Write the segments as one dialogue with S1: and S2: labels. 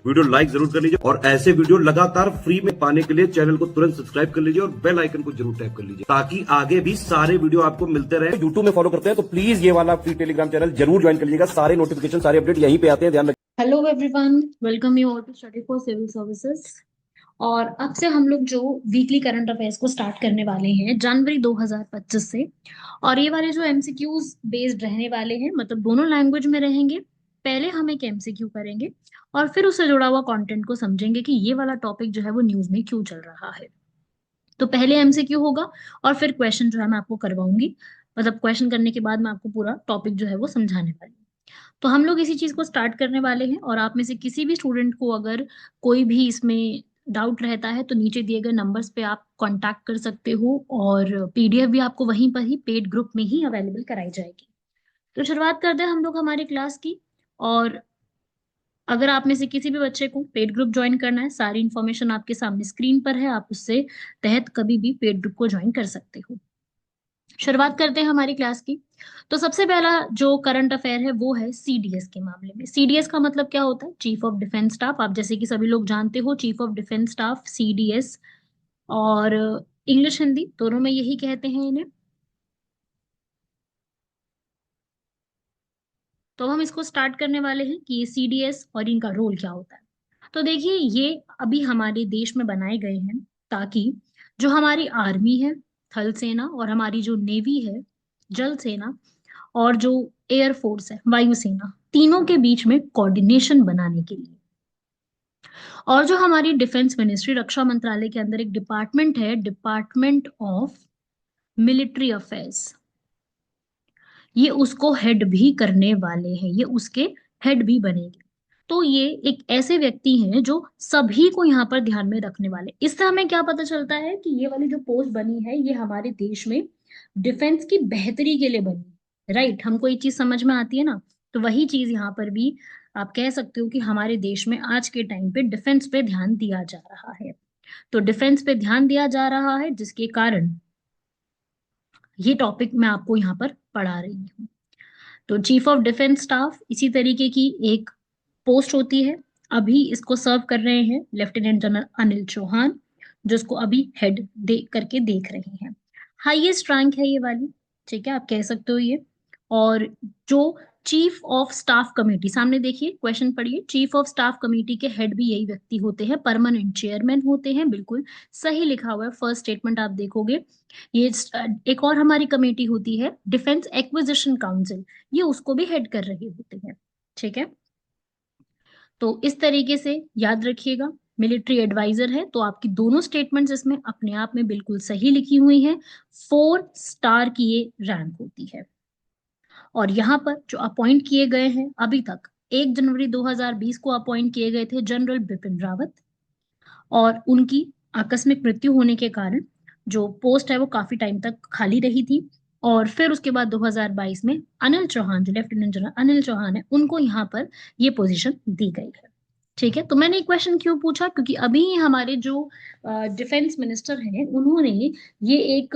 S1: Video like जरूर कर लीजिए और ऐसे वीडियो लगातार फ्री में पाने के लिए चैनल को तुरंत सब्सक्राइब कर लीजिए और बेल आइकन को जरूर टैप कर लीजिए ताकि आगे भी सारे वीडियो आपको मिलते रहे। यूट्यूब में फॉलो करते हैं तो प्लीज ये वाला फ्री टेलीग्राम चैनल जरूर ज्वाइन कर लीजिएगा। सारे नोटिफिकेशन सारे अपडेट यहीं पे आते हैं, ध्यान रखिए।
S2: Hello everyone, welcome you all to study for civil services. और अब से हम लोग जो वीकली करंट अफेयर्स को स्टार्ट करने वाले हैं जनवरी 2025 से। और ये वाले जो एमसीक्यूज बेस्ड रहने वाले हैं, मतलब दोनों लैंग्वेज में रहेंगे। पहले हम एक एमसीक्यू करेंगे और फिर उससे जुड़ा हुआ कंटेंट को समझेंगे कि ये वाला टॉपिक जो है वो न्यूज में क्यों चल रहा है। तो पहले एमसीक्यू होगा और फिर क्वेश्चन जो है मैं आपको करवाऊंगी। मतलब क्वेश्चन करने के बाद मैं आपको पूरा टॉपिक जो है वो समझाने वाली हूँ। तो हम लोग इसी चीज को स्टार्ट करने वाले हैं और आप में से किसी भी स्टूडेंट को अगर कोई भी इसमें डाउट रहता है तो नीचे दिए गए नंबर्स पे आप कांटेक्ट कर सकते हो और पीडीएफ भी आपको वहीं पर ही पेड ग्रुप में ही अवेलेबल कराई जाएगी। तो शुरुआत करते हैं हम लोग हमारे क्लास की। और अगर आप में से किसी भी बच्चे को पेड ग्रुप ज्वाइन करना है, सारी इन्फॉर्मेशन आपके सामने स्क्रीन पर है, आप उससे तहत कभी भी पेड ग्रुप को ज्वाइन कर सकते हो। शुरुआत करते हैं हमारी क्लास की। तो सबसे पहला जो करंट अफेयर है वो है सीडीएस के मामले में। सीडीएस का मतलब क्या होता है? Chief of defence staff. आप जैसे कि सभी लोग जानते हो, chief of defence staff CDS. और इंग्लिश हिंदी दोनों में यही कहते हैं इन्हें। तो हम इसको स्टार्ट करने वाले हैं कि ये सीडीएस और इनका रोल क्या होता है। तो देखिए, ये अभी हमारे देश में बनाए गए हैं ताकि जो हमारी आर्मी है, थल सेना, और हमारी जो नेवी है, जल सेना, और जो एयरफोर्स है, वायुसेना, तीनों के बीच में कोऑर्डिनेशन बनाने के लिए। और जो हमारी डिफेंस मिनिस्ट्री, रक्षा मंत्रालय के अंदर एक डिपार्टमेंट है, डिपार्टमेंट ऑफ मिलिट्री अफेयर्स, ये उसको हेड भी करने वाले हैं, ये उसके हेड भी बनेंगे। तो ये एक ऐसे व्यक्ति हैं जो सभी को यहाँ पर ध्यान में रखने वाले। इससे हमें क्या पता चलता है कि ये वाली जो पोस्ट बनी है ये हमारे देश में डिफेंस की बेहतरी के लिए बनी। राइट, हमको ये चीज समझ में आती है ना। तो वही चीज यहाँ पर भी आप कह सकते हो कि हमारे देश में आज के टाइम पे डिफेंस पे ध्यान दिया जा रहा है। तो डिफेंस पे ध्यान दिया जा रहा है जिसके कारण ये टॉपिक मैं आपको यहाँ पर पढ़ा रही हूँ। तो चीफ ऑफ डिफेंस स्टाफ इसी तरीके की एक पोस्ट होती है। अभी इसको सर्व कर रहे हैं लेफ्टिनेंट जनरल अनिल चौहान, जिसको अभी हेड दे करके देख रहे हैं। हाईएस्ट रैंक है ये वाली, ठीक है, आप कह सकते हो ये। और जो चीफ ऑफ स्टाफ कमेटी, सामने देखिए क्वेश्चन पढ़िए, चीफ ऑफ स्टाफ कमेटी के हेड भी यही व्यक्ति होते हैं, परमानेंट चेयरमैन होते हैं। बिल्कुल सही लिखा हुआ है, फर्स्ट स्टेटमेंट आप देखोगे। ये एक और हमारी कमेटी होती है डिफेंस एक्विजिशन काउंसिल, ये उसको भी हेड कर रहे होते हैं। ठीक है, तो इस तरीके से याद रखिएगा। मिलिट्री एडवाइजर है, तो आपकी दोनों स्टेटमेंट्स इसमें अपने आप में बिल्कुल सही लिखी हुई हैं। 4 स्टार की ये रैंक होती है। और यहाँ पर जो अपॉइंट किए गए हैं अभी तक, 1 जनवरी 2020 को अपॉइंट किए गए थे जनरल बिपिन रावत। और उनकी आकस्मिक मृत्यु होने के कारण जो पोस्ट है वो काफी टाइम तक खाली रही थी। और फिर उसके बाद 2022 में अनिल चौहान, जो लेफ्टिनेंट जनरल अनिल चौहान है, उनको यहाँ पर ये पोजीशन दी गई है। ठीक है, तो मैंने एक क्वेश्चन क्यों पूछा, क्योंकि अभी हमारे जो डिफेंस मिनिस्टर हैं उन्होंने ये एक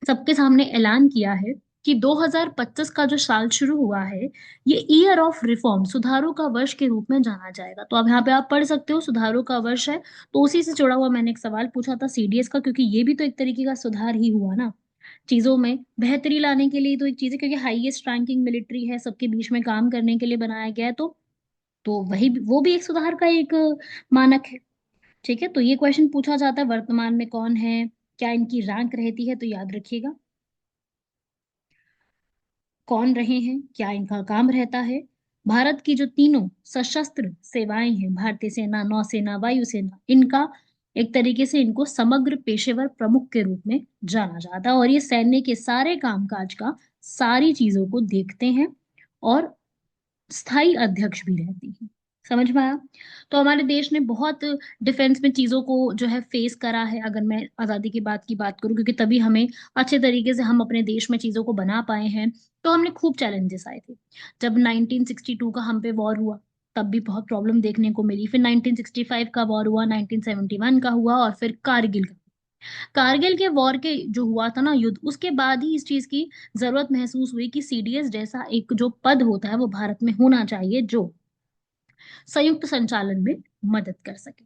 S2: सबके सामने ऐलान किया है कि 2025 का जो साल शुरू हुआ है ये ईयर ऑफ रिफॉर्म, सुधारों का वर्ष के रूप में जाना जाएगा। तो अब यहाँ पे आप पढ़ सकते हो सुधारों का वर्ष है। तो उसी से जुड़ा हुआ मैंने एक सवाल पूछा था सीडीएस का, क्योंकि ये भी तो एक तरीके का सुधार ही हुआ ना, चीजों में बेहतरी लाने के लिए। तो एक चीज है, क्योंकि हाईएस्ट रैंकिंग मिलिट्री है, सबके बीच में काम करने के लिए बनाया गया है। तो वही वो भी एक सुधार का एक मानक है। ठीक है, तो ये क्वेश्चन पूछा जाता है वर्तमान में कौन है, क्या इनकी रैंक रहती है, तो याद रखिएगा कौन रहे हैं, क्या इनका काम रहता है। भारत की जो तीनों सशस्त्र सेवाएं हैं, भारतीय सेना, नौसेना, वायुसेना, इनका एक तरीके से इनको समग्र पेशेवर प्रमुख के रूप में जाना जाता है। और ये सैन्य के सारे कामकाज का, सारी चीजों को देखते हैं और स्थायी अध्यक्ष भी रहती हैं। समझ में आया? तो हमारे देश ने बहुत डिफेंस में चीजों को जो है फेस करा है, अगर मैं आजादी की बात करूं, क्योंकि तभी हमें अच्छे तरीके से हम अपने देश में चीजों को बना पाए हैं। तो हमने खूब चैलेंजेस आए थे। जब 1962 का हम पे वॉर हुआ तब भी बहुत प्रॉब्लम देखने को मिली। फिर 1965 का वॉर हुआ, 1971 का हुआ, और फिर कारगिल का। कारगिल के वॉर के जो हुआ था ना युद्ध, उसके बाद ही इस चीज की जरूरत महसूस हुई कि सीडीएस जैसा एक जो पद होता है वो भारत में होना चाहिए, जो संयुक्त संचालन में मदद कर सके।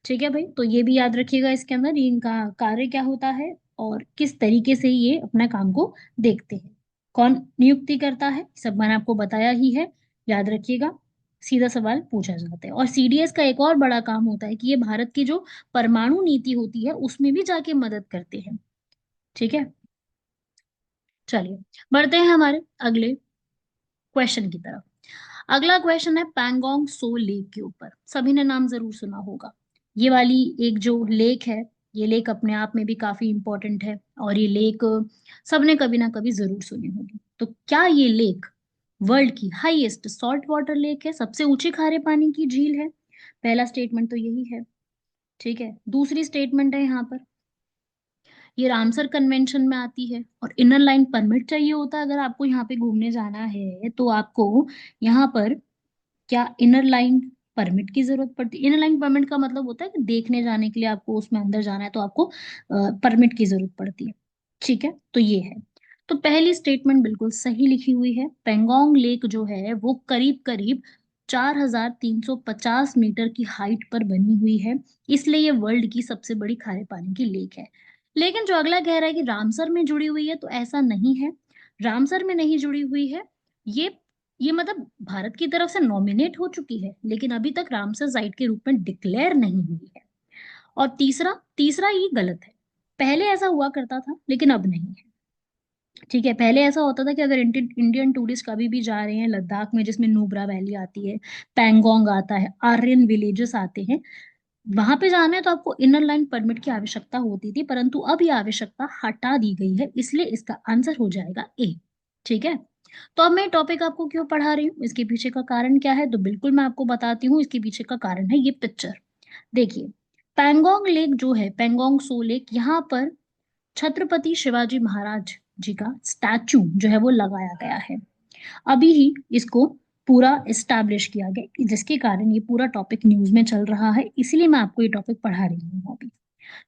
S2: ठीक है भाई, तो ये भी याद रखिएगा इसके अंदर ये इनका कार्य क्या होता है और किस तरीके से ये अपना काम को देखते हैं, कौन नियुक्ति करता है, सब मैंने आपको बताया ही है। याद रखिएगा, सीधा सवाल पूछा जाता है। और सीडीएस का एक और बड़ा काम होता है कि ये भारत की जो परमाणु नीति होती है उसमें भी जाके मदद करते हैं। ठीक है, चलिए बढ़ते हैं हमारे अगले क्वेश्चन की तरफ। अगला क्वेश्चन है पैंगोंग सो लेक के ऊपर। सभी ने नाम जरूर सुना होगा। ये वाली एक जो लेक है, ये लेक अपने आप में भी काफी इंपॉर्टेंट है और ये लेक सबने कभी ना कभी जरूर सुनी होगी। तो क्या ये लेक वर्ल्ड की हाईएस्ट सॉल्ट वाटर लेक है, सबसे ऊंची खारे पानी की झील है? पहला स्टेटमेंट तो यही है। ठीक है, दूसरी स्टेटमेंट है यहाँ पर, ये रामसर कन्वेंशन में आती है और इनर लाइन परमिट चाहिए होता है। अगर आपको यहाँ पे घूमने जाना है तो आपको यहाँ पर क्या इनर लाइन परमिट की जरूरत पड़ती है। इनर लाइन परमिट का मतलब होता है कि देखने जाने के लिए आपको उसमें अंदर जाना है तो आपको परमिट की जरूरत पड़ती है। ठीक है, तो ये है। तो पहली स्टेटमेंट बिल्कुल सही लिखी हुई है। पेंगोंग लेक जो है वो करीब करीब 4,350 मीटर की हाइट पर बनी हुई है, इसलिए ये वर्ल्ड की सबसे बड़ी खारे पानी की लेक है। लेकिन जो अगला कह रहा है कि रामसर में जुड़ी हुई है, तो ऐसा नहीं है। रामसर में नहीं जुड़ी हुई है। ये ये मतलब भारत की तरफ से नॉमिनेट हो चुकी है लेकिन अभी तक रामसर साइट के रूप में डिक्लेयर नहीं हुई है। और तीसरा तीसरा ये गलत है। पहले ऐसा हुआ करता था लेकिन अब नहीं है। ठीक है, पहले ऐसा होता था कि अगर इंडियन टूरिस्ट कभी भी जा रहे हैं लद्दाख में, जिसमें नुब्रा वैली आती है, पैंगोंग आता है, आर्यन विलेजेस आते हैं, वहां पे जाना है तो आपको इनर लाइन परमिट की आवश्यकता होती थी, परंतु अब ये आवश्यकता हटा दी गई है, इसलिए इसका आंसर हो जाएगा ए। ठीक है, तो अब मैं टॉपिक आपको क्यों पढ़ा रही हूँ, इसके पीछे का कारण क्या है, तो बिल्कुल मैं आपको बताती हूँ। इसके पीछे का कारण है ये पिक्चर। देखिए, पैंगोंग लेक जो है, पैंगोंग सो लेक, यहाँ पर छत्रपति शिवाजी महाराज जी का स्टैचू जो है वो लगाया गया है। अभी ही इसको पूरा एस्टैब्लिश किया गया, जिसके कारण ये पूरा टॉपिक न्यूज में चल रहा है, इसीलिए मैं आपको ये टॉपिक पढ़ा रही हूँ अभी।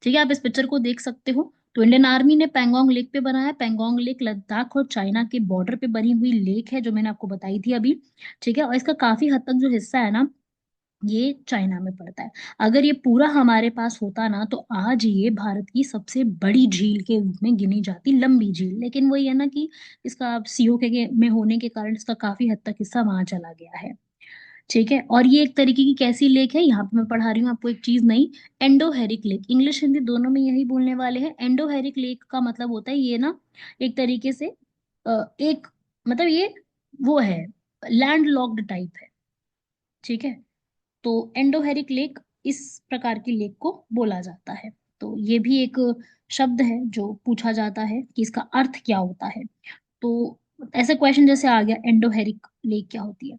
S2: ठीक है, आप इस पिक्चर को देख सकते हो। तो इंडियन आर्मी ने पैंगोंग लेक पे बनाया है। पैंगोंग लेक लद्दाख और चाइना के बॉर्डर पे बनी हुई लेक है, जो मैंने आपको बताई थी अभी। ठीक है, और इसका काफी हद तक जो हिस्सा है ना, ये चाइना में पड़ता है। अगर ये पूरा हमारे पास होता ना तो आज ये भारत की सबसे बड़ी झील के रूप में गिनी जाती, लंबी झील। लेकिन वही है ना कि इसका सीओ के में होने के कारण इसका काफी हद तक हिस्सा वहां चला गया है। ठीक है, और ये एक तरीके की कैसी लेक है, यहाँ पे मैं पढ़ा रही हूँ आपको एक चीज नई। एंडोहेरिक लेक, इंग्लिश हिंदी दोनों में यही बोलने वाले हैं। एंडोहेरिक लेक का मतलब होता है ये ना, एक तरीके से एक मतलब ये वो है, लैंड लॉक्ड टाइप है। ठीक है, तो एंडोहेरिक लेक इस प्रकार की लेक को बोला जाता है। तो ये भी एक शब्द है जो पूछा जाता है कि इसका अर्थ क्या होता है। तो ऐसे क्वेश्चन जैसे आ गया एंडोहेरिक लेक क्या होती है,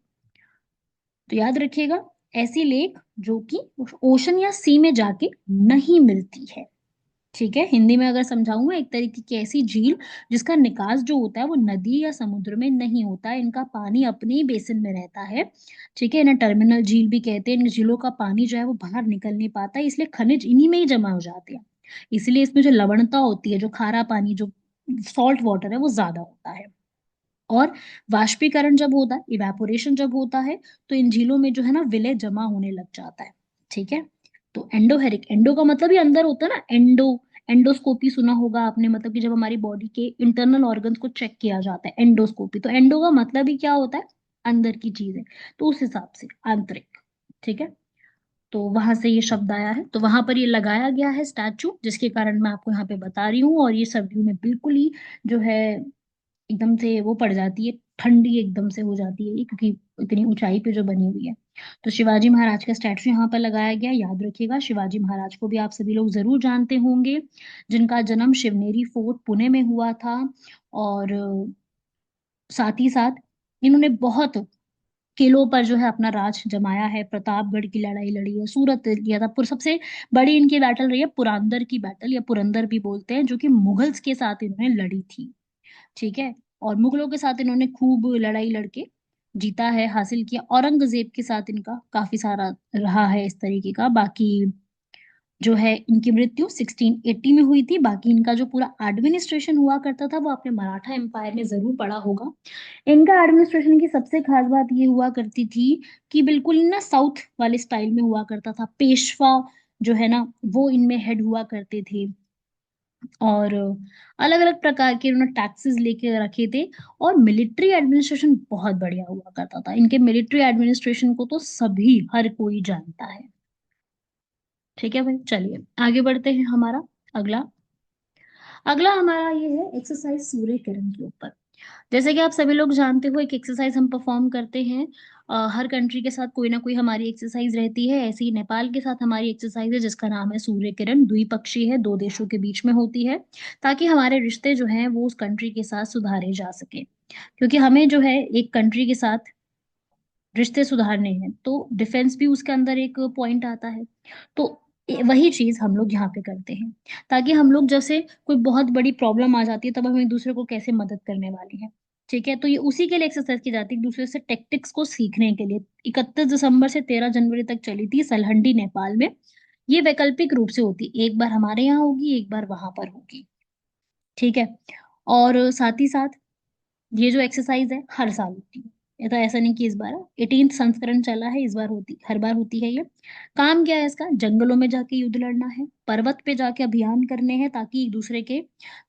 S2: तो याद रखिएगा, ऐसी लेक जो कि ओशन या सी में जाके नहीं मिलती है। ठीक है, हिंदी में अगर समझाऊं मैं, एक तरीके की ऐसी झील जिसका निकास जो होता है वो नदी या समुद्र में नहीं होता है, इनका पानी अपने ही बेसिन में रहता है। ठीक है, इन्हें टर्मिनल झील भी कहते हैं। इन झीलों का पानी जो है वो बाहर निकल नहीं पाता है, इसलिए खनिज इन्हीं में ही जमा हो जाते हैं। इसलिए इसमें जो लवणता होती है, जो खारा पानी, जो सॉल्ट वाटर है, वो ज्यादा होता है। और वाष्पीकरण जब होता है, इवेपोरेशन जब होता है, तो इन झीलों में जो है ना विलय जमा होने लग जाता है। ठीक है, तो एंडोहेरिक, एंडो का मतलब ही अंदर होता है ना, एंडोस्कोपी सुना होगा आपने, मतलब कि जब हमारी बॉडी के इंटरनल ऑर्गन्स को चेक किया जाता है, एंडोस्कोपी। तो एंडो का मतलब ही क्या होता है, अंदर की चीज है, तो उस हिसाब से आंतरिक। ठीक है, तो वहां से ये शब्द आया है, तो वहां पर ये लगाया गया है स्टैचू, जिसके कारण मैं आपको यहाँ पे बता रही हूँ। और ये सर्दियों में बिल्कुल ही जो है एकदम से वो पड़ जाती है, ठंडी एकदम से हो जाती है ये, क्योंकि इतनी ऊंचाई पे जो बनी हुई है। तो शिवाजी महाराज का स्टैचू यहाँ पर लगाया गया। याद रखिएगा, शिवाजी महाराज को भी आप सभी लोग जरूर जानते होंगे, जिनका जन्म शिवनेरी फोर्ट पुणे में हुआ था। और साथ ही साथ इन्होंने बहुत किलों पर जो है अपना राज जमाया है। प्रतापगढ़ की लड़ाई लड़ी है, सूरत लिया था, सबसे बड़ी इनकी बैटल रही है पुरंदर की बैटल, या पुरंदर भी बोलते हैं, जो कि मुगल्स के साथ इन्होंने लड़ी थी। ठीक है, और मुगलों के साथ इन्होंने खूब लड़ाई लड़के जीता है, हासिल किया। औरंगजेब के साथ इनका काफी सारा रहा है इस तरीके का। बाकी जो है इनकी मृत्यु 1680 में हुई थी। बाकी इनका जो पूरा एडमिनिस्ट्रेशन हुआ करता था वो आपने मराठा एम्पायर में जरूर पढ़ा होगा। इनका एडमिनिस्ट्रेशन की सबसे खास बात ये हुआ करती थी कि बिल्कुल ना साउथ वाले स्टाइल में हुआ करता था। पेशवा जो है ना वो इनमें हेड हुआ करते थे, और अलग अलग प्रकार के उन्होंने टैक्सेस लेके रखे थे। और मिलिट्री एडमिनिस्ट्रेशन बहुत बढ़िया हुआ करता था। इनके मिलिट्री एडमिनिस्ट्रेशन को तो सभी हर कोई जानता है। ठीक है भाई, चलिए आगे बढ़ते हैं। हमारा अगला अगला हमारा ये है एक्सरसाइज सूर्य किरण के ऊपर। जैसे कि आप सभी लोग जानते हो, एक एक्सरसाइज हम परफॉर्म करते हैं। हर कंट्री के साथ कोई ना कोई हमारी एक्सरसाइज रहती है। ऐसे ही नेपाल के साथ हमारी एक्सरसाइज है जिसका नाम है सूर्य किरण। द्विपक्षीय है, दो देशों के बीच में होती है, ताकि हमारे रिश्ते जो हैं वो उस कंट्री के साथ सुधारे जा सके। क्योंकि हमें जो है एक कंट्री के साथ रिश्ते सुधारने हैं तो डिफेंस भी उसके अंदर एक पॉइंट आता है। तो वही चीज हम लोग यहाँ पे करते हैं, ताकि हम लोग जैसे कोई बहुत बड़ी प्रॉब्लम आ जाती है तब हम एक दूसरे को कैसे मदद करने वाले हैं। ठीक है, तो ये उसी के लिए एक्सरसाइज की जाती है, एक दूसरे से टेक्टिक्स को सीखने के लिए। 31 दिसंबर से 13 जनवरी तक चली थी सलहंडी नेपाल में। ये वैकल्पिक रूप से होती, एक बार हमारे यहाँ होगी, एक बार वहां पर होगी। ठीक है, और साथ ही साथ ये जो एक्सरसाइज है हर साल होती है। ये तो ऐसा नहीं कि इस बार 18th संस्करण चला है, इस बार होती, हर बार होती है ये। काम क्या है इसका? जंगलों में जाके युद्ध लड़ना है, पर्वत पे जाके अभियान करने हैं, ताकि एक दूसरे के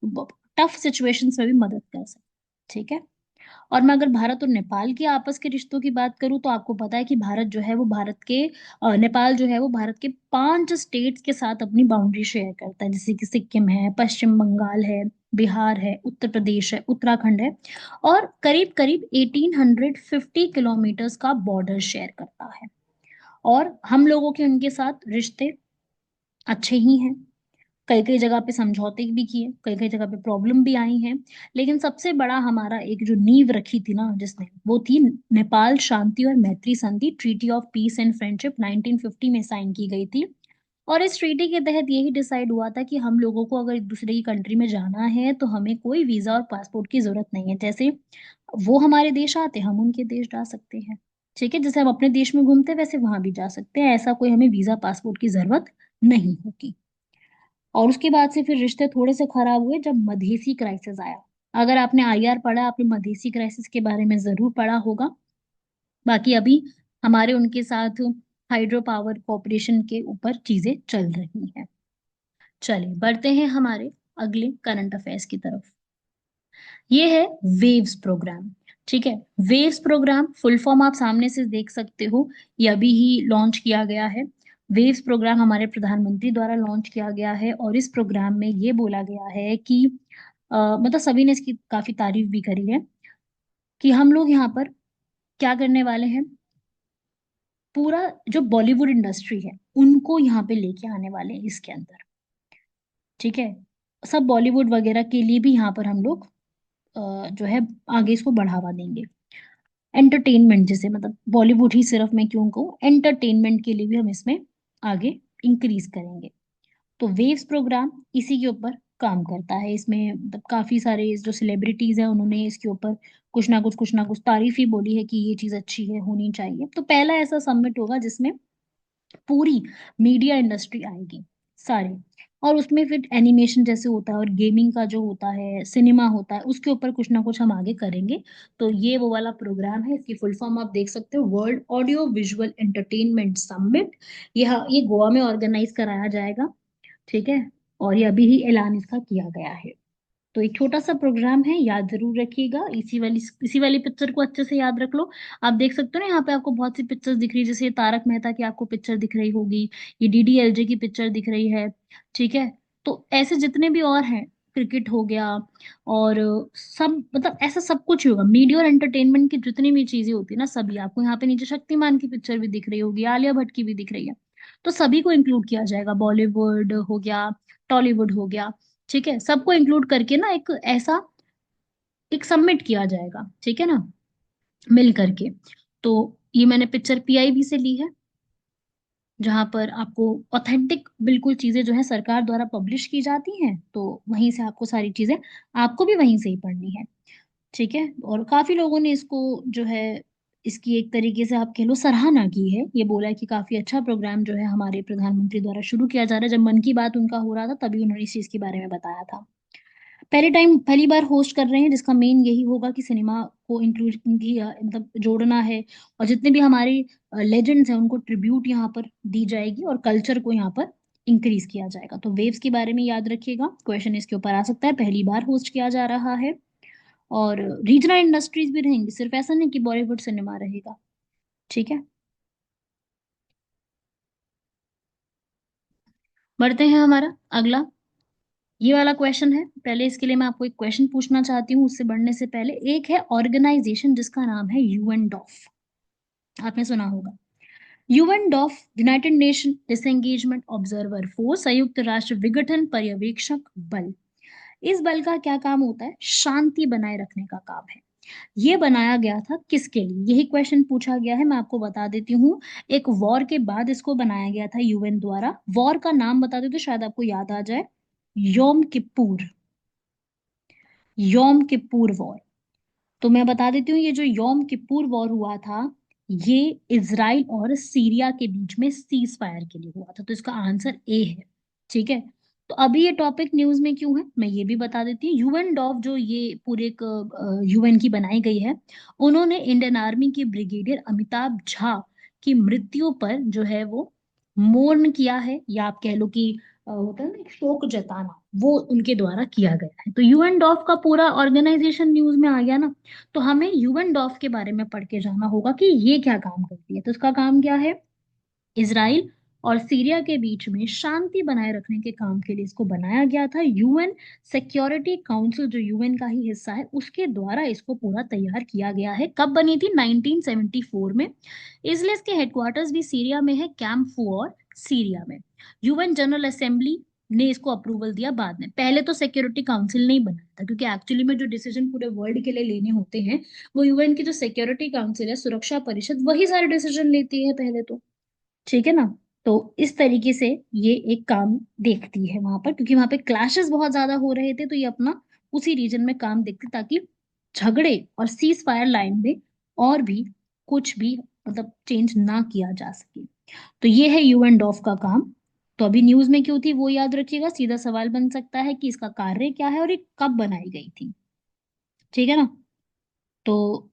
S2: टफ सिचुएशंस में भी मदद कर सके। ठीक है, और मैं अगर भारत और नेपाल के आपस के रिश्तों की बात करूं तो आपको पता है कि भारत जो है वो भारत के नेपाल जो है वो भारत के 5 स्टेट्स के साथ अपनी बाउंड्री शेयर करता है, जैसे कि सिक्किम है, पश्चिम बंगाल है, बिहार है, उत्तर प्रदेश है, उत्तराखंड है। और करीब करीब 1850 किलोमीटर्स का बॉर्डर शेयर करता है। और हम लोगों के उनके साथ रिश्ते अच्छे ही हैं। कई कई जगह पे समझौते भी किए, कई कई जगह पे प्रॉब्लम भी आई हैं। लेकिन सबसे बड़ा हमारा एक जो नींव रखी थी ना जिसने, वो थी नेपाल शांति और मैत्री संधि, treaty of peace and friendship 1950 में साइन की गई थी। और इस ट्रीटी के तहत यही डिसाइड हुआ था कि हम लोगों को अगर एक दूसरे की कंट्री में जाना है तो हमें कोई वीजा और पासपोर्ट की जरूरत नहीं है। जैसे वो हमारे देश आते, हम उनके देश जा सकते हैं। ठीक है, जैसे हम अपने देश में घूमते हैं वैसे वहां भी जा सकते हैं। ऐसा कोई हमें वीजा पासपोर्ट की जरूरत नहीं होगी। और उसके बाद से फिर रिश्ते थोड़े से खराब हुए जब मधेसी क्राइसिस आया। अगर आपने आईआर पढ़ा, आपने मधेसी क्राइसिस के बारे में जरूर पढ़ा होगा। बाकी अभी हमारे उनके साथ हाइड्रो पावर कॉरपोरेशन के ऊपर चीजें चल रही हैं। चलिए बढ़ते हैं हमारे अगले करंट अफेयर्स की तरफ। ये है वेव्स प्रोग्राम। ठीक है, वेव्स प्रोग्राम फुल फॉर्म आप सामने से देख सकते हो, ये अभी ही लॉन्च किया गया है। वेव्स प्रोग्राम हमारे प्रधानमंत्री द्वारा लॉन्च किया गया है, और इस प्रोग्राम में ये बोला गया है कि मतलब सभी ने इसकी काफी तारीफ भी करी है कि हम लोग यहाँ पर क्या करने वाले हैं, पूरा जो बॉलीवुड इंडस्ट्री है उनको यहाँ पे लेके आने वाले हैं इसके अंदर। ठीक है, सब बॉलीवुड वगैरह के लिए भी यहाँ पर हम लोग जो है आगे इसको बढ़ावा देंगे। एंटरटेनमेंट जैसे, मतलब बॉलीवुड ही सिर्फ मैं क्यों कहूँ, एंटरटेनमेंट के लिए भी हम इसमें आगे इंक्रीज करेंगे। तो वेव्स प्रोग्राम इसी के ऊपर काम करता है। इसमें मतलब काफी सारे जो सेलिब्रिटीज हैं उन्होंने इसके ऊपर कुछ ना कुछ तारीफ ही बोली है कि ये चीज अच्छी है, होनी चाहिए। तो पहला ऐसा समिट होगा जिसमें पूरी मीडिया इंडस्ट्री आएगी सारी। और उसमें फिर एनिमेशन जैसे होता है और गेमिंग का जो होता है, सिनेमा होता है, उसके ऊपर कुछ ना कुछ हम आगे करेंगे। तो ये वो वाला प्रोग्राम है, इसकी फुल फॉर्म आप देख सकते हो, world audio visual entertainment summit. ये गोवा में ऑर्गेनाइज कराया जाएगा। ठीक है, और ये अभी ही ऐलान इसका किया गया है। तो एक छोटा सा प्रोग्राम है, याद जरूर रखिएगा। इसी वाली पिक्चर को अच्छे से याद रख लो। आप देख सकते हो ना, यहाँ पे आपको बहुत सी पिक्चर्स दिख रही है, जैसे ये तारक मेहता की आपको पिक्चर दिख रही होगी, ये डीडीएलजे की पिक्चर दिख रही है। ठीक है, तो ऐसे जितने भी और हैं, क्रिकेट हो गया, और सब मतलब ऐसा सब कुछ ही होगा। मीडिया और एंटरटेनमेंट की जितनी भी चीजें होती है ना, सभी आपको यहाँ पे नीचे शक्तिमान की पिक्चर भी दिख रही होगी, आलिया भट्ट की भी दिख रही है। तो सभी को इंक्लूड किया जाएगा, बॉलीवुड हो गया, टॉलीवुड हो गया। ठीक है, सबको इंक्लूड करके ना एक ऐसा एक सबमिट किया जाएगा। ठीक है ना, मिल करके। तो ये मैंने पिक्चर पीआईबी से ली है, जहां पर आपको ऑथेंटिक बिल्कुल चीजें जो है सरकार द्वारा पब्लिश की जाती हैं, तो वहीं से आपको सारी चीजें, आपको भी वहीं से ही पढ़नी है। ठीक है, और काफी लोगों ने इसको जो है इसकी एक तरीके से आप कह लो सराहना की है। ये बोला है कि काफी अच्छा प्रोग्राम जो है हमारे प्रधानमंत्री द्वारा शुरू किया जा रहा है। जब मन की बात उनका हो रहा था तभी उन्होंने इस चीज के बारे में बताया था। पहली बार होस्ट कर रहे हैं, जिसका मेन यही होगा कि सिनेमा को इंक्लूड की मतलब जोड़ना है, और जितने भी हमारे लेजेंड्स हैं उनको ट्रिब्यूट यहाँ पर दी जाएगी और कल्चर को यहाँ पर इंक्रीज किया जाएगा। तो वेव्स के बारे में याद रखिएगा, क्वेश्चन इसके ऊपर आ सकता है। पहली बार होस्ट किया जा रहा है, और रीजनल इंडस्ट्रीज भी रहेंगी, सिर्फ ऐसा नहीं कि बॉलीवुड सिनेमा रहेगा। ठीक है, बढ़ते हैं हमारा अगला। ये वाला क्वेश्चन है, पहले इसके लिए मैं आपको एक क्वेश्चन पूछना चाहती हूँ। उससे बढ़ने से पहले, एक है ऑर्गेनाइजेशन जिसका नाम है यूएन डॉफ, आपने सुना होगा। UN DOF United Nation disengagement observer force, संयुक्त राष्ट्र विघटन पर्यवेक्षक बल। इस बल का क्या काम होता है? शांति बनाए रखने का काम है। ये बनाया गया था किसके लिए, यही क्वेश्चन पूछा गया है। मैं आपको बता देती हूँ, एक वॉर के बाद इसको बनाया गया था यूएन द्वारा। वॉर का नाम बता दे तो शायद आपको याद आ जाए, योम किप्पूर। योम किप्पूर वॉर। तो मैं बता देती हूँ, ये जो योम किप्पूर वॉर हुआ था, ये इजराइल और सीरिया के बीच में सीज फायर के लिए हुआ था। तो इसका आंसर ए है। ठीक है, तो अभी ये टॉपिक न्यूज में क्यों है मैं ये भी बता देती हूँ। यूएन डॉफ जो ये पूरे यूएन की बनाई गई है, उन्होंने इंडियन आर्मी के ब्रिगेडियर अमिताभ झा की मृत्यु पर जो है वो मोर्न किया है, या आप कह लो कि होता है ना एक शोक जताना, वो उनके द्वारा किया गया है। तो यूएन डॉफ का पूरा ऑर्गेनाइजेशन न्यूज में आ गया ना। तो हमें यूएन डॉफ के बारे में पढ़ के जाना होगा कि ये क्या काम करती है। तो इसका काम क्या है? इसराइल और सीरिया के बीच में शांति बनाए रखने के काम के लिए इसको बनाया गया था। यूएन सिक्योरिटी काउंसिल जो यूएन का ही हिस्सा है, उसके द्वारा इसको पूरा तैयार किया गया है। कब बनी थी? 1974 में। इसलिए इसके हेडक्वार्टर्स भी सीरिया में है, कैंप फोर सीरिया में। यूएन जनरल असेंबली ने इसको अप्रूवल दिया बाद में। पहले तो सिक्योरिटी काउंसिल नहीं बनाया था, क्योंकि एक्चुअली में जो डिसीजन पूरे वर्ल्ड के लिए लेने होते हैं, वो यूएन की जो सिक्योरिटी काउंसिल है, सुरक्षा परिषद, वही सारे डिसीजन लेती है पहले तो। ठीक है ना। तो इस तरीके से ये एक काम देखती है वहां पर, क्योंकि वहां पे क्लैशेस बहुत ज्यादा हो रहे थे, तो ये अपना उसी रीजन में काम देखती, ताकि झगड़े और सीज फायर लाइन में और भी कुछ भी मतलब चेंज ना किया जा सके। तो ये है यूएन डॉफ का काम। तो अभी न्यूज में क्यों थी वो याद रखिएगा। सीधा सवाल बन सकता है कि इसका कार्य क्या है और ये कब बनाई गई थी। ठीक है ना। तो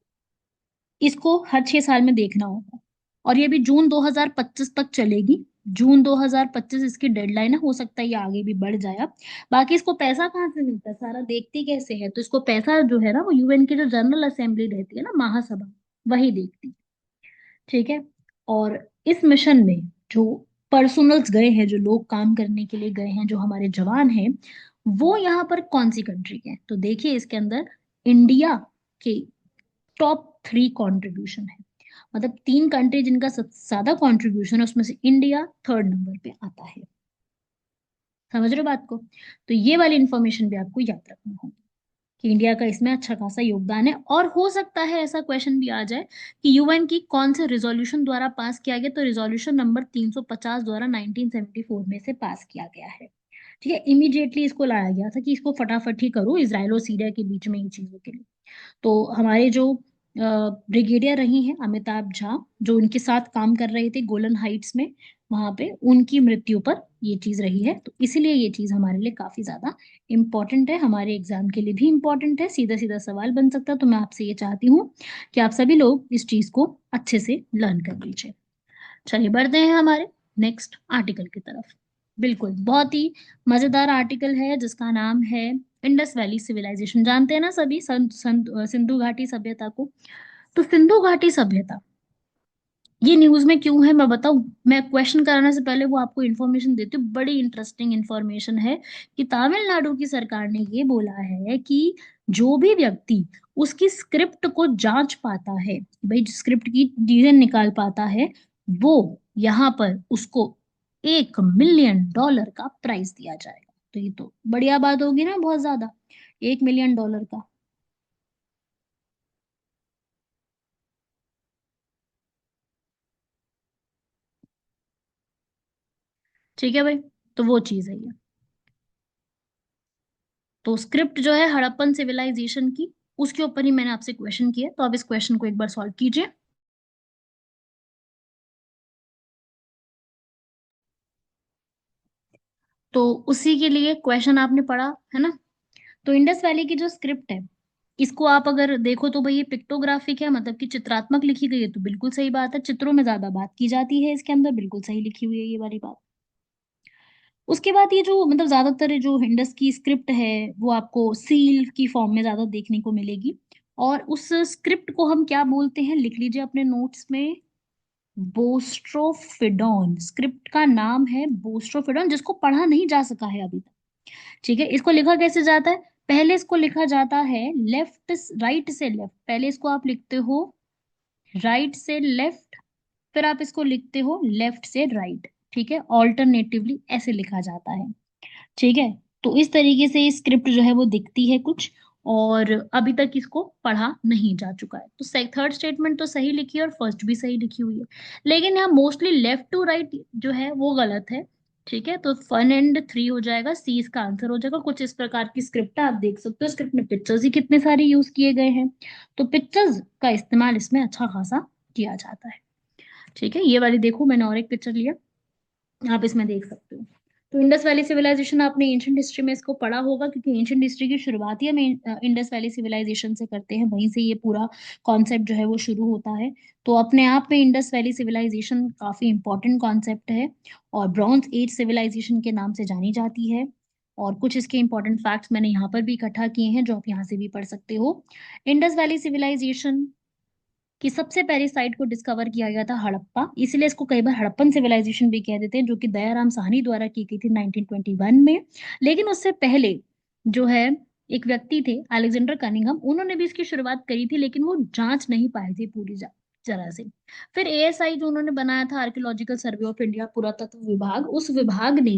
S2: इसको हर 6 साल में देखना होगा, और ये भी जून 2025 तक चलेगी। जून 2025 इसकी डेडलाइन है, हो सकता है ये आगे भी बढ़ जाए अब। बाकी इसको पैसा कहाँ से मिलता है, सारा देखती कैसे है? तो इसको पैसा जो है ना, वो यूएन की जो जनरल असेंबली रहती है ना, महासभा, वही देखती है। ठीक है। और इस मिशन में जो पर्सनल्स गए हैं, जो लोग काम करने के लिए गए हैं, जो हमारे जवान हैं, वो यहाँ पर कौन सी कंट्री के हैं? तो देखिए इसके अंदर इंडिया के टॉप 3 कंट्रीब्यूशन है। मतलब 3 कंट्री जिनका सबसे ज्यादा कंट्रीब्यूशन है, उसमें से इंडिया थर्ड नंबर पे आता है। समझ रहे हो बात को? तो ये वाली इंफॉर्मेशन भी आपको याद रखनी होगी कि इंडिया का इसमें अच्छा खासा योगदान है। और हो सकता है ऐसा क्वेश्चन भी आ जाए कि यूएन की कौन से रिजोल्यूशन द्वारा पास किया गया, तो रिजोल्यूशन नंबर 350 द्वारा 1974 में से पास किया गया है। ठीक है, इमीडिएटली इसको लाया गया था कि इसको फटाफट ही करो इसराइल और सीरिया के बीच में इन चीजों के लिए। तो हमारे जो ब्रिगेडियर रही हैं अमिताभ झा, जो उनके साथ काम कर रहे थे गोलन हाइट्स में, वहां पे उनकी मृत्यु पर ये चीज रही है। तो इसलिए ये चीज हमारे लिए काफी ज्यादा इंपॉर्टेंट है, हमारे एग्जाम के लिए भी इंपॉर्टेंट है। सीधा सीधा सवाल बन सकता है। तो मैं आपसे ये चाहती हूँ कि आप सभी लोग इस चीज को अच्छे से लर्न कर लीजिए। चलिए बढ़ते हैं हमारे नेक्स्ट आर्टिकल की तरफ। बिल्कुल, बहुत ही मजेदार आर्टिकल है जिसका नाम है इंडस वैली सिविलाइजेशन। जानते हैं ना सभी सिंधु घाटी सभ्यता को। तो सिंधु घाटी सभ्यता ये न्यूज में क्यों है मैं बताऊं। मैं क्वेश्चन कराने से पहले वो आपको इन्फॉर्मेशन देती हूँ, बड़ी इंटरेस्टिंग इन्फॉर्मेशन है कि तमिलनाडु की सरकार ने ये बोला है कि जो भी व्यक्ति उसकी स्क्रिप्ट को जांच पाता है, भाई स्क्रिप्ट की चीजें निकाल पाता है, वो यहाँ पर उसको $1 मिलियन का प्राइज दिया जाएगा। तो ये तो बढ़िया बात होगी ना, बहुत ज्यादा, $1 मिलियन का। ठीक है भाई, तो वो चीज है ये। तो स्क्रिप्ट जो है हड़प्पन सिविलाइजेशन की, उसके ऊपर ही मैंने आपसे क्वेश्चन किया, तो आप इस क्वेश्चन को एक बार सॉल्व कीजिए। तो उसी के लिए क्वेश्चन आपने पढ़ा है ना। तो इंडस वैली की जो स्क्रिप्ट है, इसको आप अगर देखो तो भाई ये पिक्टोग्राफिक है, मतलब कि चित्रात्मक लिखी गई है, तो बिल्कुल सही बात है। चित्रों में ज्यादा बात की जाती है इसके अंदर, बिल्कुल सही लिखी हुई है ये वाली बात। उसके बाद ये जो मतलब ज्यादातर जो इंडस की स्क्रिप्ट है वो आपको सील की फॉर्म में ज्यादा देखने को मिलेगी। और उस स्क्रिप्ट को हम क्या बोलते हैं, लिख लीजिए अपने नोट्स में, बोस्ट्रोफिडोन। स्क्रिप्ट का नाम है बोस्ट्रोफिडोन, जिसको पढ़ा नहीं जा सका है अभी तक। ठीक है, इसको लिखा कैसे जाता है, पहले इसको लिखा जाता है लेफ्ट, राइट से लेफ्ट, पहले इसको आप लिखते हो राइट से लेफ्ट, फिर आप इसको लिखते हो लेफ्ट से राइट। ठीक है, ऑल्टरनेटिवली ऐसे लिखा जाता है। ठीक है, तो इस तरीके से ये स्क्रिप्ट जो है वो दिखती है कुछ, और अभी तक इसको पढ़ा नहीं जा चुका है। तो थर्ड स्टेटमेंट तो सही लिखी है और फर्स्ट भी सही लिखी हुई है, लेकिन यहाँ मोस्टली लेफ्ट टू राइट जो है वो गलत है। ठीक है, तो 1 एंड 3 हो जाएगा, सी इसका आंसर हो जाएगा। कुछ इस प्रकार की स्क्रिप्ट है, आप देख सकते हो स्क्रिप्ट में पिक्चर्स ही कितने सारे यूज किए गए हैं, तो पिक्चर्स का इस्तेमाल इसमें अच्छा खासा किया जाता है। ठीक है, ये वाली देखो, मैंने और एक पिक्चर लिया, आप इसमें देख सकते हो। तो इंडस वैली सिविलाइजेशन आपने एंशियंट हिस्ट्री में इसको पढ़ा होगा, क्योंकि एंशियंट हिस्ट्री की शुरुआत ही हम इंडस वैली सिविलाइजेशन से करते हैं, वहीं से ये पूरा कॉन्सेप्ट जो है वो शुरू होता है। तो अपने आप में इंडस वैली सिविलाइजेशन काफी इंपॉर्टेंट कॉन्सेप्ट है, और ब्रॉन्ज एज सिविलाइजेशन के नाम से जानी जाती है। और कुछ इसके इंपॉर्टेंट फैक्ट्स मैंने यहाँ पर भी इकट्ठा किए हैं, जो आप यहाँ से भी पढ़ सकते हो। इंडस वैली सिविलाइजेशन कि सबसे पहली साइट को डिस्कवर किया गया था हड़प्पा, इसीलिए इसको कई बार हड़प्पन सिविलाइजेशन भी कह देते हैं, जो कि दयाराम साहनी द्वारा की गई थी 1921 में। लेकिन उससे पहले जो है एक व्यक्ति थे अलेक्जेंडर कनिंघम, उन्होंने भी इसकी शुरुआत करी थी, लेकिन वो जांच नहीं पाए थे पूरी तरह से। फिर एएसआई जो उन्होंने बनाया था, आर्कियोलॉजिकल सर्वे ऑफ इंडिया, पुरातत्व विभाग, उस विभाग ने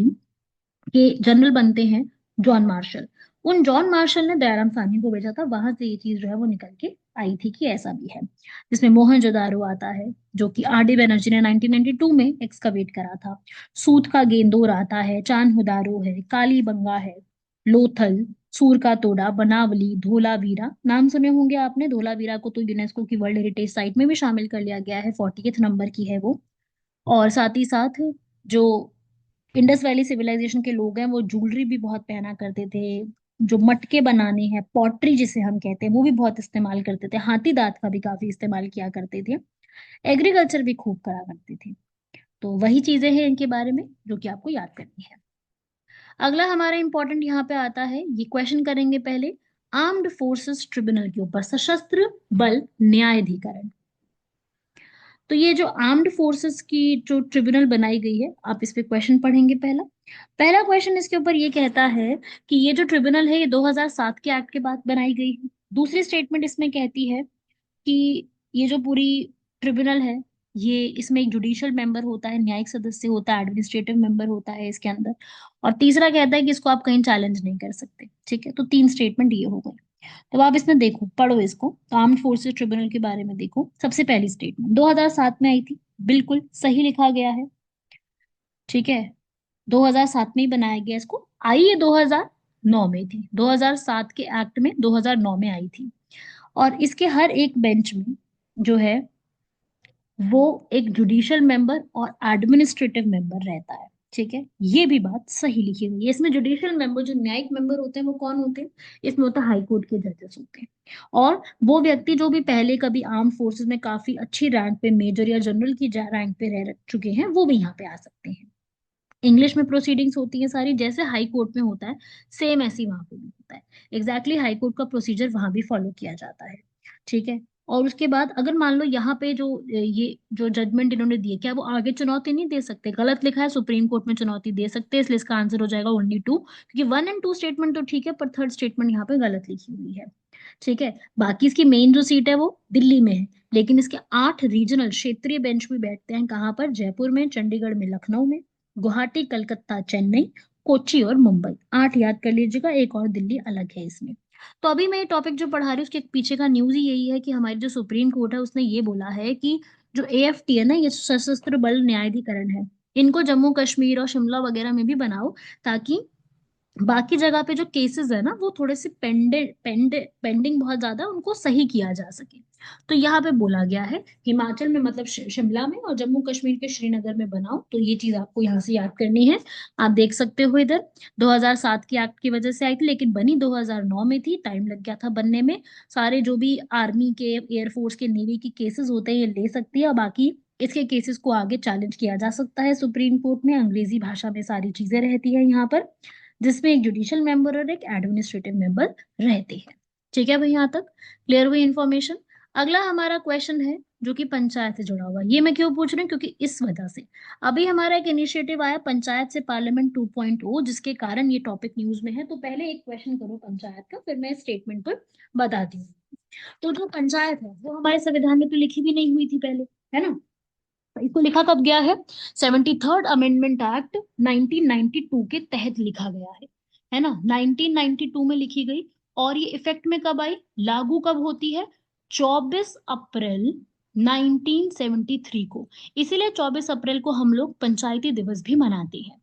S2: के जनरल बनते हैं जॉन मार्शल। उन जॉन मार्शल ने दयाराम साहनी को भेजा था, वहां से ये चीज जो है वो निकल के आई थी कि ऐसा भी है। जिसमें मोहनजोदारो आता है, जो कि आर डी बनर्जी ने 1992 में एक्सकवेट करा था। सूत का गेंदोर आता है, चान्होदारो है, कालीबंगा है, लोथल, सूर का तोड़ा, बनावली, धोलावीरा, नाम सुने होंगे आपने। धोलावीरा को तो यूनेस्को की वर्ल्ड हेरिटेज साइट में भी शामिल कर लिया गया है, 40th नंबर की है वो। और साथ ही साथ जो इंडस वैली सिविलाइजेशन के लोग हैं वो ज्वेलरी भी बहुत पहना करते थे। जो मटके बनाने हैं, पॉटरी जिसे हम कहते हैं, वो भी बहुत इस्तेमाल करते थे। हाथी दांत का भी काफी इस्तेमाल किया करते थे। एग्रीकल्चर भी खूब करा करते थे। तो वही चीजें हैं इनके बारे में जो कि आपको याद करनी है। अगला हमारा इंपॉर्टेंट यहाँ पे आता है, ये क्वेश्चन करेंगे पहले, आर्म्ड फोर्सेस ट्रिब्यूनल के ऊपर, सशस्त्र बल न्यायाधिकरण। तो ये जो आर्म्ड फोर्सेस की जो ट्रिब्यूनल बनाई गई है, आप इस पे क्वेश्चन पढ़ेंगे। पहला पहला क्वेश्चन इसके ऊपर ये कहता है कि ये जो ट्रिब्यूनल है ये 2007 के एक्ट के बाद बनाई गई है। दूसरी स्टेटमेंट इसमें कहती है कि ये जो पूरी ट्रिब्यूनल है, ये इसमें एक जुडिशियल मेंबर होता है, न्यायिक सदस्य होता है, एडमिनिस्ट्रेटिव मेंबर होता है इसके अंदर। और तीसरा कहता है कि इसको आप कहीं चैलेंज नहीं कर सकते। ठीक है, तो 3 स्टेटमेंट ये हो गई। तो आप इसमें देखो, पढ़ो इसको, आर्म्ड फोर्सेस ट्रिब्यूनल के बारे में देखो। सबसे पहली स्टेटमेंट 2007 में आई थी, बिल्कुल सही लिखा गया है। ठीक है, 2007 में ही बनाया गया इसको। आई ये 2009 में थी, 2007 के एक्ट में 2009 में आई थी। और इसके हर एक बेंच में जो है वो एक जुडिशियल मेंबर और एडमिनिस्ट्रेटिव मेंबर रहता है। ठीक है, ये भी बात सही लिखी हुई है। इसमें जुडिशियल मेंबर, जो न्यायिक मेंबर होते हैं, वो कौन होते हैं, इसमें होता है हाई कोर्ट के जजेस होते हैं। और वो व्यक्ति जो भी पहले कभी आर्म फोर्सेस में काफी अच्छी रैंक पे, मेजर या जनरल की रैंक पे रह चुके हैं, वो भी यहाँ पे आ सकते हैं। इंग्लिश में प्रोसीडिंग्स होती है सारी, जैसे हाई कोर्ट में होता है सेम ऐसी वहां पे भी होता है। एग्जैक्टली हाई कोर्ट का प्रोसीजर वहां भी फॉलो किया जाता है। ठीक है, और उसके बाद अगर मान लो यहाँ पे जो ये जो जजमेंट इन्होंने दिए, क्या वो आगे चुनौती नहीं दे सकते, गलत लिखा है, सुप्रीम कोर्ट में चुनौती दे सकते हैं, इसलिए इसका आंसर हो जाएगा ओनली 2, क्योंकि 1 एंड 2 स्टेटमेंट तो ठीक है, पर थर्ड स्टेटमेंट यहाँ पे गलत लिखी हुई है। ठीक है, बाकी इसकी मेन जो सीट है वो दिल्ली में है, लेकिन इसके 8 रीजनल क्षेत्रीय बेंच भी बैठते हैं, कहाँ पर, जयपुर में, चंडीगढ़ में, लखनऊ में, गुवाहाटी, कलकत्ता, चेन्नई, कोच्चि और मुंबई। 8 याद कर लीजिएगा, एक और दिल्ली अलग है इसमें। तो अभी मैं ये टॉपिक जो पढ़ा रही हूँ उसके पीछे का न्यूज ही यही है कि हमारी जो सुप्रीम कोर्ट है उसने ये बोला है कि जो एएफटी है ना, ये सशस्त्र बल न्यायाधिकरण है, इनको जम्मू कश्मीर और शिमला वगैरह में भी बनाओ, ताकि बाकी जगह पे जो केसेस है ना वो थोड़े से पेंडिंग बहुत ज्यादा, उनको सही किया जा सके। तो यहाँ पे बोला गया है हिमाचल में मतलब शिमला में, और जम्मू कश्मीर के श्रीनगर में बनाओ। तो ये चीज आपको यहाँ से याद करनी है। आप देख सकते हो इधर 2007 के एक्ट की वजह से आई थी, लेकिन बनी 2009 में थी, टाइम लग गया था बनने में। सारे जो भी आर्मी के, एयरफोर्स के, नेवी के केसेस होते हैं ये ले सकती है, और बाकी इसके केसेस को आगे चैलेंज किया जा सकता है सुप्रीम कोर्ट में। अंग्रेजी भाषा में सारी चीजें रहती है यहाँ पर, जिसमें एक जुडिशियल मेंबर और एक एडमिनिस्ट्रेटिव मेंबर रहते हैं। ठीक है भाई, यहाँ तक क्लियर हुई इंफॉर्मेशन। अगला हमारा क्वेश्चन है जो कि पंचायत से जुड़ा हुआ है। ये मैं क्यों पूछ रही हूँ, क्योंकि इस वजह से अभी हमारा एक इनिशिएटिव आया पंचायत से पार्लियामेंट 2.0, जिसके कारण ये टॉपिक न्यूज में है। तो पहले एक क्वेश्चन करो पंचायत का, फिर मैं स्टेटमेंट पर बताती हूँ। तो जो पंचायत है वो हमारे संविधान में तो लिखी भी नहीं हुई थी पहले, है ना। इसको लिखा कब गया है? 73rd अमेंडमेंट एक्ट 1992 के तहत लिखा गया है ना। 1992 में लिखी गई, और ये इफेक्ट में कब आई, लागू कब होती है? 24 अप्रैल 1973 को। इसीलिए 24 अप्रैल को हम लोग पंचायती दिवस भी मनाते हैं।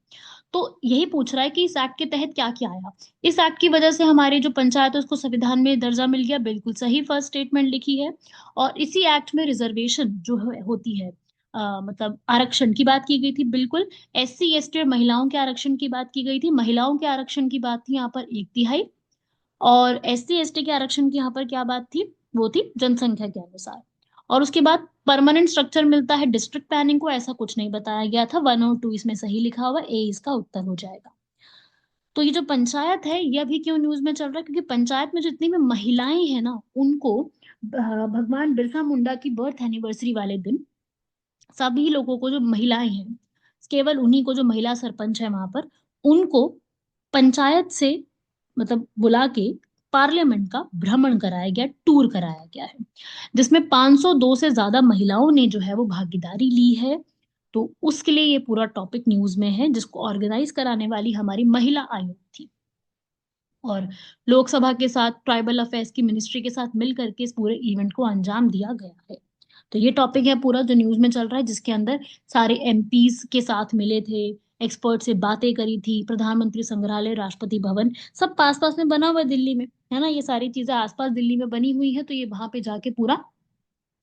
S2: तो यही पूछ रहा है कि इस एक्ट के तहत क्या क्या आया। इस एक्ट की वजह से हमारी जो पंचायत है उसको संविधान में दर्जा मिल गया, बिल्कुल सही फर्स्ट स्टेटमेंट लिखी है। और इसी एक्ट में रिजर्वेशन जो होती है, मतलब आरक्षण की बात की गई थी, बिल्कुल। SC ST और महिलाओं के आरक्षण की बात की गई थी। महिलाओं के आरक्षण की बात थी यहाँ पर 1/3, और SC ST के आरक्षण की यहाँ पर क्या बात थी, वो थी जनसंख्या के अनुसार। और उसके बाद परमानेंट स्ट्रक्चर मिलता है डिस्ट्रिक्ट प्लानिंग को, ऐसा कुछ नहीं बताया गया था। 1 और 2 इसमें सही लिखा हुआ, ए इसका उत्तर हो जाएगा। तो ये जो पंचायत है ये अभी क्यों न्यूज में चल रहा है, क्योंकि पंचायत में जितनी भी महिलाएं हैं ना उनको भगवान बिरसा मुंडा की बर्थ एनिवर्सरी वाले दिन सभी लोगों को, जो महिलाएं हैं, केवल उन्हीं को, जो महिला सरपंच है वहां पर, उनको पंचायत से मतलब बुला के पार्लियामेंट का भ्रमण कराया गया, टूर कराया गया है, जिसमें 502 से ज्यादा महिलाओं ने जो है वो भागीदारी ली है। तो उसके लिए ये पूरा टॉपिक न्यूज में है, जिसको ऑर्गेनाइज कराने वाली हमारी महिला आयोग थी। और लोकसभा के साथ ट्राइबल अफेयर्स की मिनिस्ट्री के साथ मिल करके इस पूरे इवेंट को अंजाम दिया गया है। तो ये टॉपिक है पूरा जो न्यूज में चल रहा है, जिसके अंदर सारे MPs के साथ मिले थे, एक्सपर्ट से बातें करी थी, प्रधानमंत्री संग्रहालय, राष्ट्रपति भवन, सब पास पास में बना हुआ है दिल्ली में, है ना। ये सारी चीजें आसपास दिल्ली में बनी हुई है, तो ये वहां पे जाके पूरा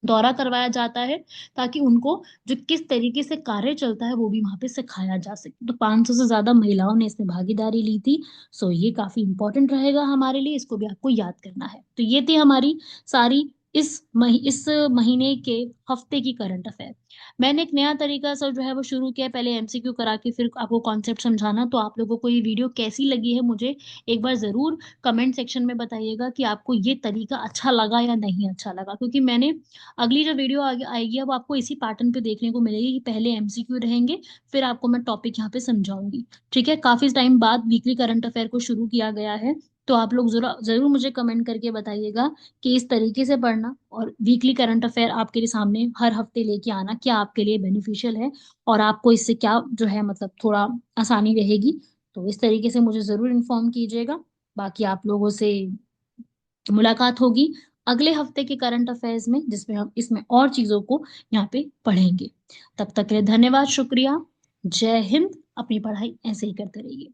S2: दौरा करवाया जाता है, ताकि उनको जो किस तरीके से कार्य चलता है वो भी वहां पे सिखाया जा सके। तो 500 से ज्यादा महिलाओं ने इसमें भागीदारी ली थी। सो ये काफी इंपॉर्टेंट रहेगा हमारे लिए, इसको भी आपको याद करना है। तो ये थी हमारी सारी इस महीने के हफ्ते की करंट अफेयर। मैंने एक नया तरीका सा जो है वो शुरू किया है, पहले MCQ करा के फिर आपको कॉन्सेप्ट समझाना। तो आप लोगों को ये वीडियो कैसी लगी है मुझे एक बार जरूर कमेंट सेक्शन में बताइएगा कि आपको ये तरीका अच्छा लगा या नहीं अच्छा लगा, क्योंकि मैंने अगली जो वीडियो आगे आएगी अब आपको इसी पैटर्न पे देखने को मिलेगी कि पहले MCQ रहेंगे, फिर आपको मैं टॉपिक यहाँ पे समझाऊंगी। ठीक है, काफी टाइम बाद वीकली करंट अफेयर को शुरू किया गया है। तो आप लोग जरूर जरूर मुझे कमेंट करके बताइएगा कि इस तरीके से पढ़ना और वीकली करंट अफेयर आपके लिए सामने हर हफ्ते लेके आना क्या आपके लिए बेनिफिशियल है, और आपको इससे क्या जो है मतलब थोड़ा आसानी रहेगी। तो इस तरीके से मुझे जरूर इन्फॉर्म कीजिएगा। बाकी आप लोगों से मुलाकात होगी अगले हफ्ते के करंट अफेयर्स में, जिसमें हम इसमें और चीजों को यहाँ पे पढ़ेंगे। तब तक के लिए धन्यवाद, शुक्रिया, जय हिंद। अपनी पढ़ाई ऐसे ही करते रहिए।